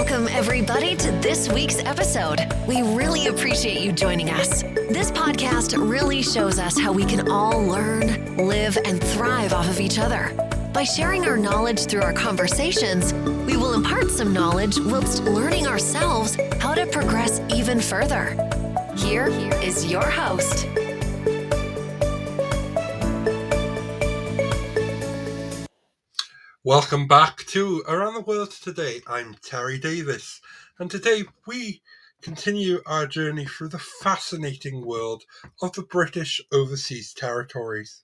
Welcome, everybody, to this week's episode. We really appreciate you joining us. This podcast really shows us how we can all learn, live, and thrive off of each other. By sharing our knowledge through our conversations, we will impart some knowledge whilst learning ourselves how to progress even further. Here is your host. Welcome back to Around the World Today. I'm Terry Davis, and today we continue our journey through the fascinating world of the British overseas territories.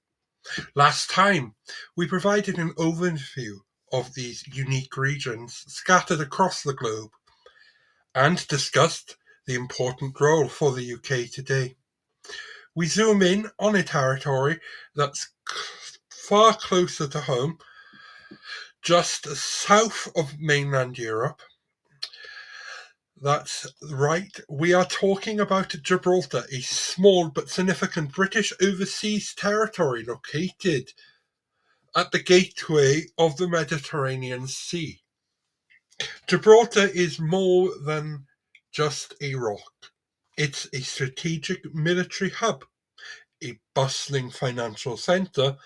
Last time, we provided an overview of these unique regions scattered across the globe and discussed the important role for the UK today. We zoom in on a territory that's far closer to home, just south of mainland Europe. That's right, we are talking about Gibraltar, a small but significant British overseas territory located at the gateway of the Mediterranean Sea. Gibraltar is more than just a rock. It's a strategic military hub, a bustling financial centre,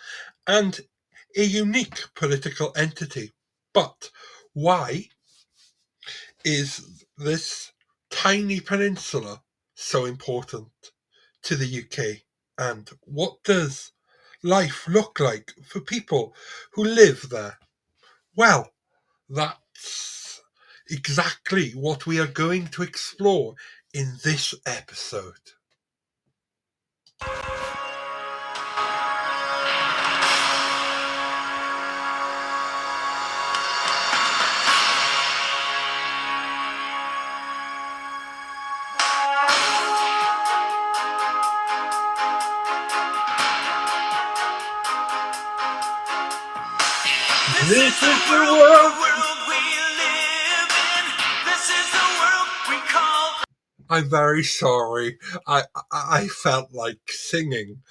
and a unique political entity. But why is this tiny peninsula so important to the UK? And what does life look like for people who live there? Well, that's exactly what we are going to explore in this episode. This is the world we live in. This is the world we call. I'm very sorry. I felt like singing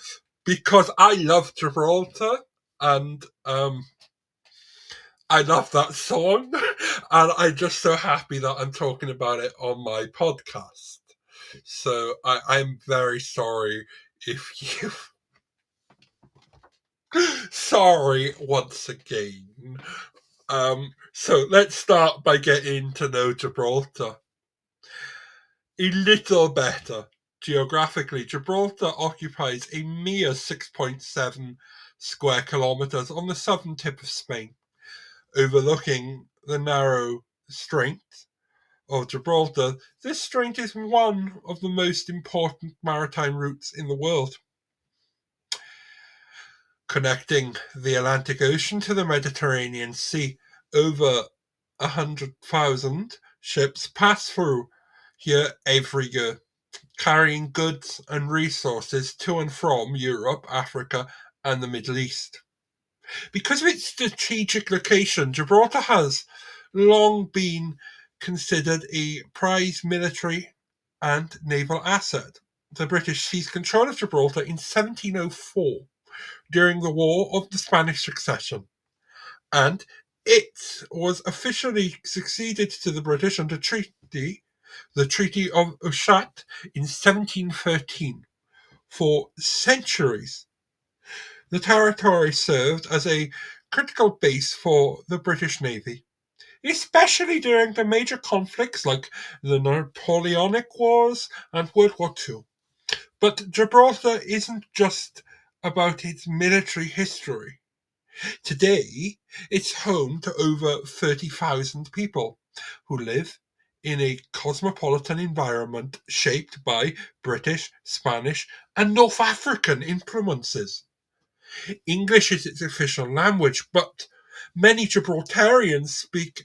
because I love Gibraltar and I love that song, and I'm just so happy that I'm talking about it on my podcast. So I'm very sorry if you. Sorry once again. So let's start by getting to know Gibraltar a little better. Geographically, Gibraltar occupies a mere 6.7 square kilometres on the southern tip of Spain, overlooking the narrow strait of Gibraltar. This strait is one of the most important maritime routes in the world, connecting the Atlantic Ocean to the Mediterranean Sea. Over 100,000 ships pass through here every year, carrying goods and resources to and from Europe, Africa, and the Middle East. Because of its strategic location, Gibraltar has long been considered a prized military and naval asset. The British seized control of Gibraltar in 1704 during the War of the Spanish Succession, and it was officially succeeded to the British under the Treaty of Ushant in 1713. For centuries, the territory served as a critical base for the British Navy, especially during the major conflicts like the Napoleonic Wars and World War II. But Gibraltar isn't just about its military history. Today, it's home to over 30,000 people who live in a cosmopolitan environment shaped by British, Spanish, and North African influences. English is its official language, but many Gibraltarians speak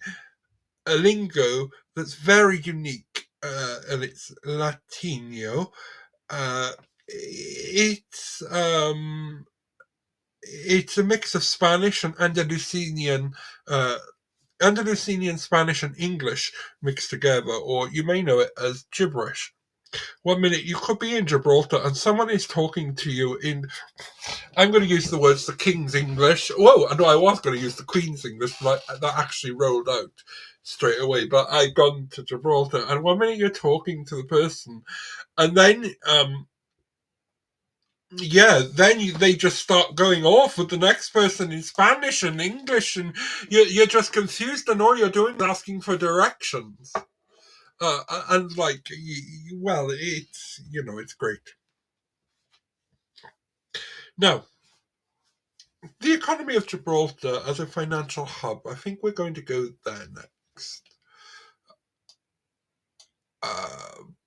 a lingo that's very unique, and it's Latino. It's a mix of Spanish and Andalusian Spanish and English mixed together, or you may know it as gibberish. 1 minute you could be in Gibraltar and someone is talking to you in, I'm going to use the words the King's English. Whoa, no, I was going to use the Queen's English, but that actually rolled out. straight away, but I've gone to Gibraltar, and one minute you're talking to the person, and then they just start going off with the next person in Spanish and English, and you're just confused, and all you're doing is asking for directions. And like, well, it's great. Now, the economy of Gibraltar as a financial hub, I think we're going to go there next.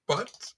But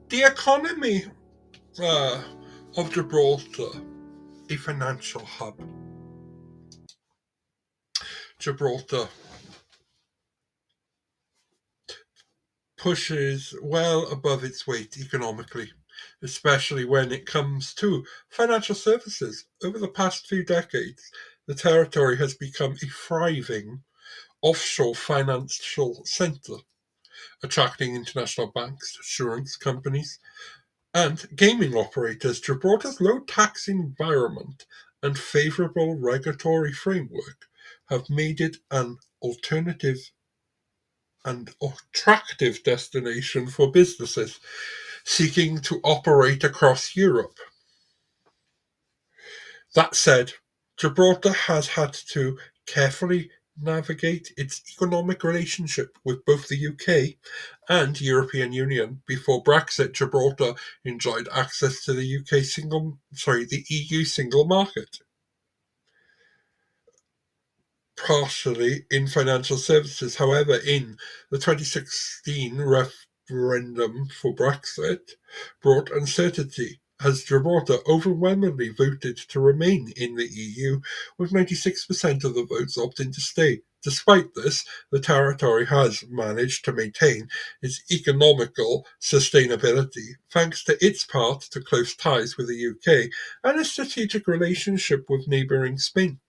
the economy of Gibraltar, a financial hub. Gibraltar pushes well above its weight economically, especially when it comes to financial services. Over the past few decades, the territory has become a thriving offshore financial centre, attracting international banks, insurance companies, and gaming operators. Gibraltar's low tax environment and favourable regulatory framework have made it an alternative and attractive destination for businesses seeking to operate across Europe. That said, Gibraltar has had to carefully navigate its economic relationship with both the UK and European Union. Before Brexit, Gibraltar enjoyed access to the the EU single market, partially in financial services. However, in the 2016 referendum for Brexit brought uncertainty, as Gibraltar overwhelmingly voted to remain in the EU, with 96% of the votes opting to stay. Despite this, the territory has managed to maintain its economical sustainability thanks to its part to close ties with the UK and a strategic relationship with neighbouring Spain.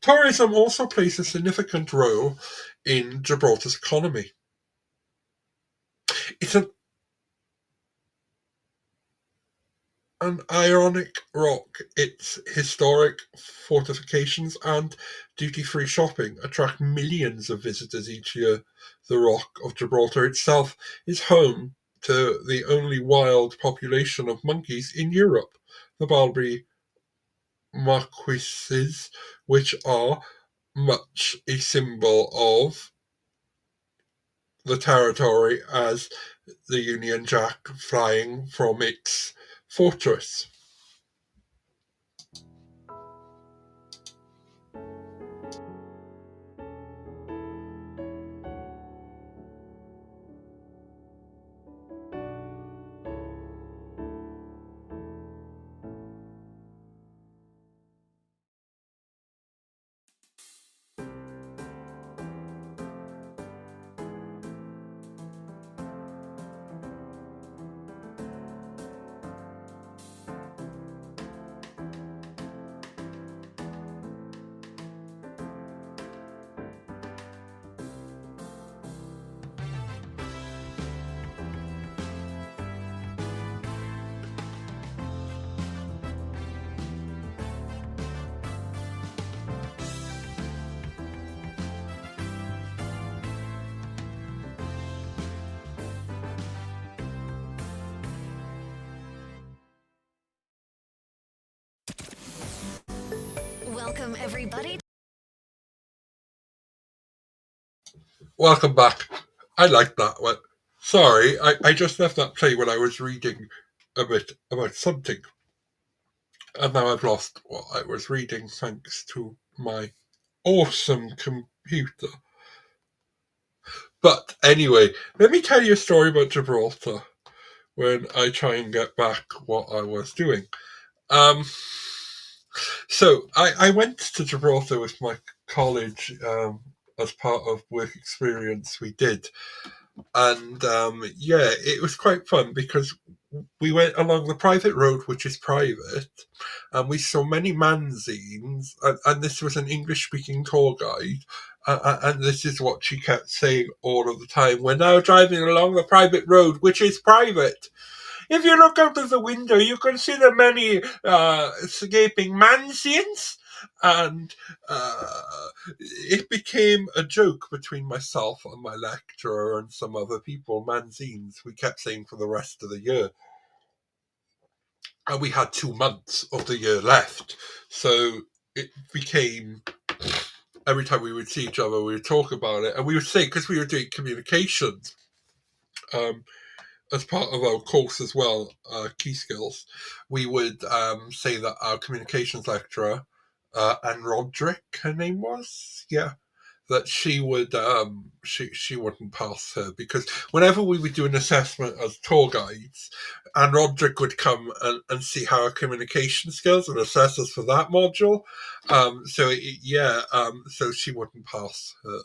Tourism also plays a significant role in Gibraltar's economy. It's an ironic rock. Its historic fortifications and duty-free shopping attract millions of visitors each year. The Rock of Gibraltar itself is home to the only wild population of monkeys in Europe, the Barbary marquises, which are much a symbol of the territory as the Union Jack flying from its fortress. Welcome, everybody. Welcome back. I like that one. Sorry, I just left that play when I was reading a bit about something. And now I've lost what I was reading thanks to my awesome computer. But anyway, let me tell you a story about Gibraltar when I try and get back what I was doing. Um, so I went to Gibraltar with my college as part of work experience we did. And yeah, it was quite fun because we went along the private road, which is private, and we saw many manzines. And this was an English speaking tour guide. And this is what she kept saying all of the time. We're now driving along the private road, which is private. If you look out of the window, you can see the many escaping mansions. And it became a joke between myself and my lecturer and some other people, manzines, we kept saying for the rest of the year. And we had 2 months of the year left. So it became, every time we would see each other, we would talk about it. And we would say, because we were doing communications, as part of our course as well, key skills, we would say that our communications lecturer, Anne Roderick, her name was, yeah, that she would she wouldn't pass her because whenever we would do an assessment as tour guides, Anne Roderick would come and see how our communication skills and assess us for that module. So she wouldn't pass her.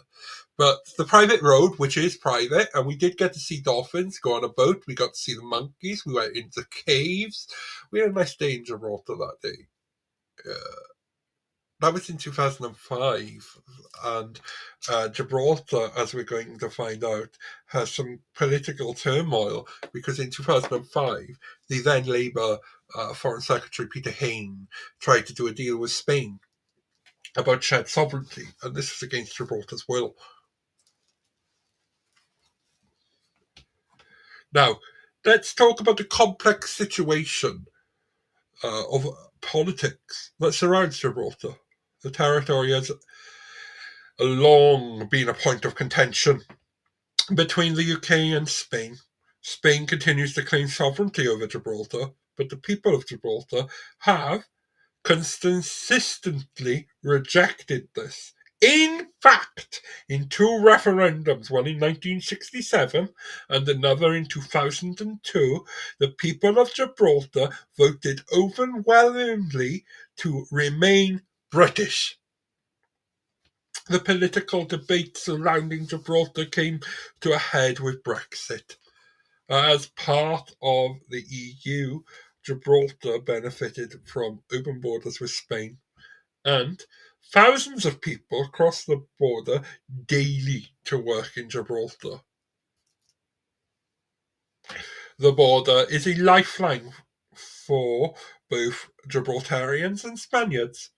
But the private road, which is private, and we did get to see dolphins, go on a boat. We got to see the monkeys. We went into caves. We had a nice day in Gibraltar that day. That was in 2005. And Gibraltar, as we're going to find out, has some political turmoil because in 2005, the then Labour Foreign Secretary Peter Hain tried to do a deal with Spain about shared sovereignty, and this was against Gibraltar's will. Now, let's talk about the complex situation of politics that surrounds Gibraltar. The territory has long been a point of contention between the UK and Spain. Spain continues to claim sovereignty over Gibraltar, but the people of Gibraltar have consistently rejected this. In fact, in 2 referendums, one in 1967 and another in 2002, the people of Gibraltar voted overwhelmingly to remain British. The political debate surrounding Gibraltar came to a head with Brexit. As part of the EU, Gibraltar benefited from open borders with Spain, and thousands of people cross the border daily to work in Gibraltar. The border is a lifeline for both Gibraltarians and Spaniards,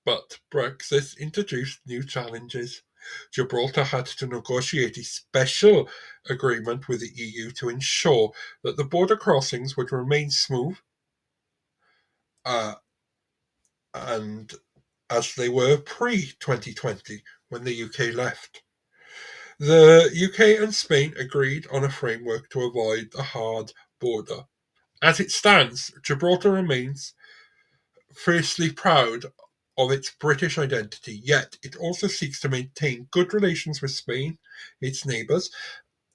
but Brexit introduced new challenges. Gibraltar had to negotiate a special agreement with the EU to ensure that the border crossings would remain smooth and as they were pre-2020 when the UK left. The UK and Spain agreed on a framework to avoid a hard border. As it stands, Gibraltar remains fiercely proud of its British identity, yet it also seeks to maintain good relations with Spain, its neighbours.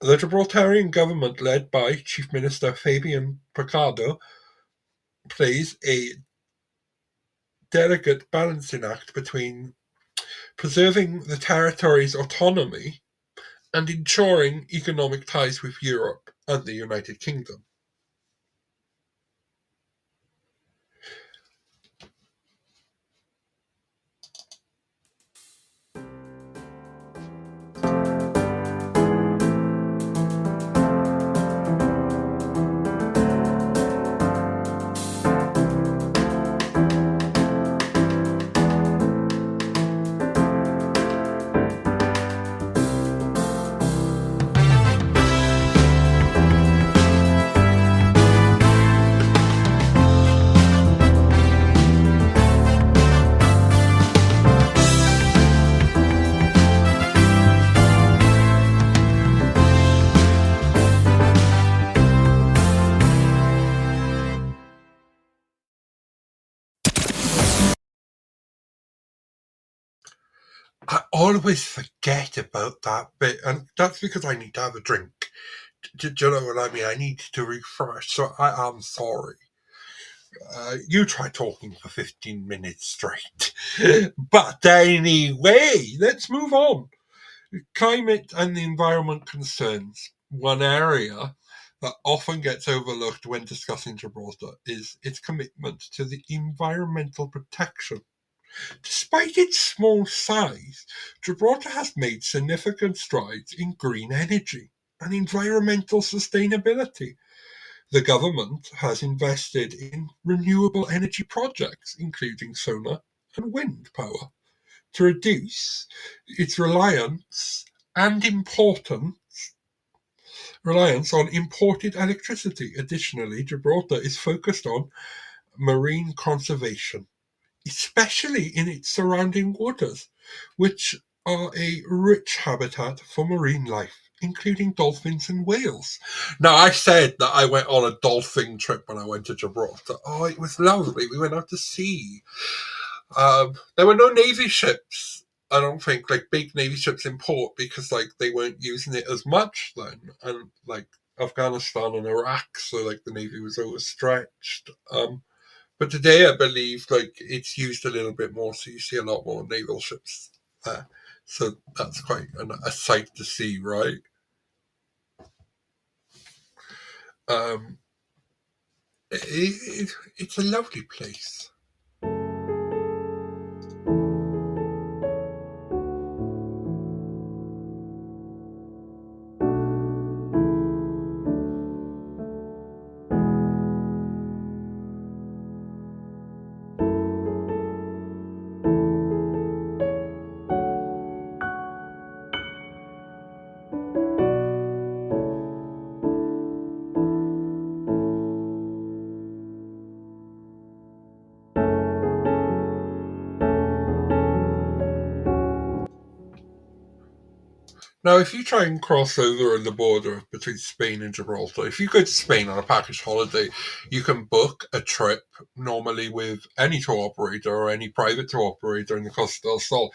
The Gibraltarian government, led by Chief Minister Fabian Picardo, plays a delicate balancing act between preserving the territory's autonomy and ensuring economic ties with Europe and the United Kingdom. I always forget about that bit, and that's because I need to have a drink. Do you know what I mean? I need to refresh, so I am sorry. You try talking for 15 minutes straight. But anyway, let's move on. Climate and the environment concerns. One area that often gets overlooked when discussing Gibraltar is its commitment to the environmental protection. Despite its small size, Gibraltar has made significant strides in green energy and environmental sustainability. The government has invested in renewable energy projects, including solar and wind power, to reduce its important reliance on imported electricity. Additionally, Gibraltar is focused on marine conservation, especially in its surrounding waters, which are a rich habitat for marine life, including dolphins and whales. Now, I said that I went on a dolphin trip when I went to Gibraltar. Oh, it was lovely. We went out to sea. There were no Navy ships. I don't think like big Navy ships in port because like they weren't using it as much then, and like Afghanistan and Iraq, so like the Navy was overstretched. But today I believe like it's used a little bit more, so you see a lot more naval ships there. So that's quite a sight to see, right? Um, it's a lovely place. Now, if you try and cross over on the border between Spain and Gibraltar, if you go to Spain on a package holiday, you can book a trip normally with any tour operator or any private tour operator in the Costa del Sol.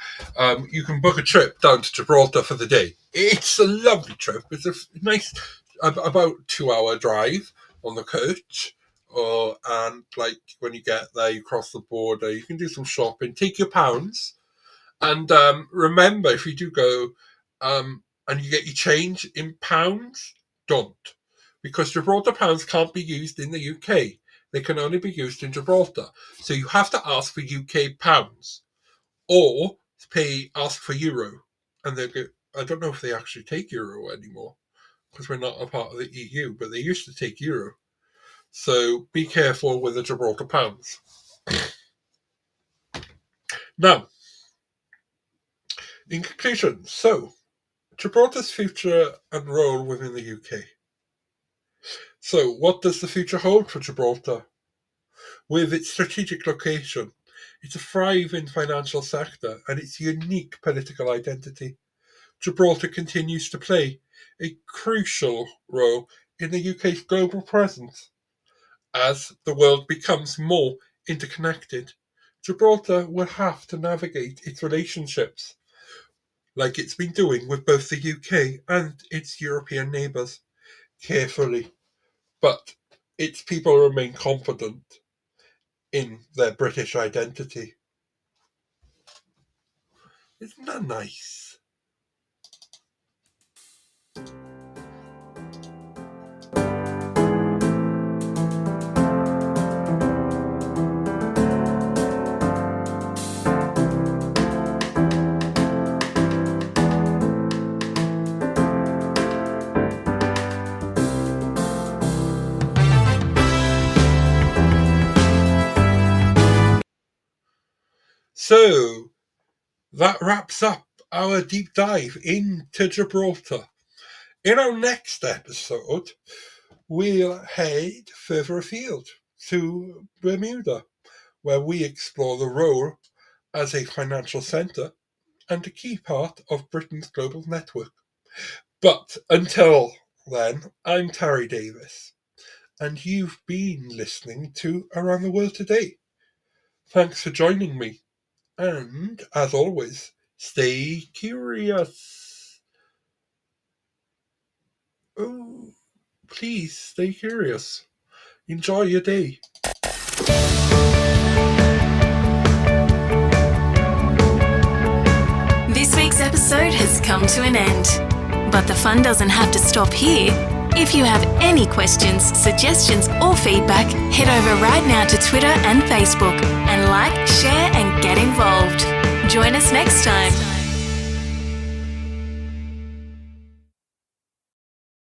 You can book a trip down to Gibraltar for the day. It's a lovely trip. It's a nice, about 2 hour drive on the coach. And like when you get there, you cross the border, you can do some shopping, take your pounds. And remember, if you do go and you get your change in pounds, don't. Because Gibraltar pounds can't be used in the UK. They can only be used in Gibraltar. So you have to ask for UK pounds or ask for euro. And they go, I don't know if they actually take euro anymore because we're not a part of the EU, but they used to take euro. So be careful with the Gibraltar pounds. Now, in conclusion, so Gibraltar's future and role within the UK. So, what does the future hold for Gibraltar? With its strategic location, its thriving financial sector, and its unique political identity, Gibraltar continues to play a crucial role in the UK's global presence. As the world becomes more interconnected, Gibraltar will have to navigate its relationships, like it's been doing with both the UK and its European neighbours, carefully. But its people remain confident in their British identity. Isn't that nice? So that wraps up our deep dive into Gibraltar. In our next episode, we'll head further afield to Bermuda, where we explore the role as a financial centre and a key part of Britain's global network. But until then, I'm Terry Davis, and you've been listening to Around the World Today. Thanks for joining me, and as always, stay curious. Oh, please stay curious. Enjoy your day. This week's episode has come to an end. But the fun doesn't have to stop here. If you have any questions, suggestions, or feedback, head over right now to Twitter and Facebook and like, share, and get involved. Join us next time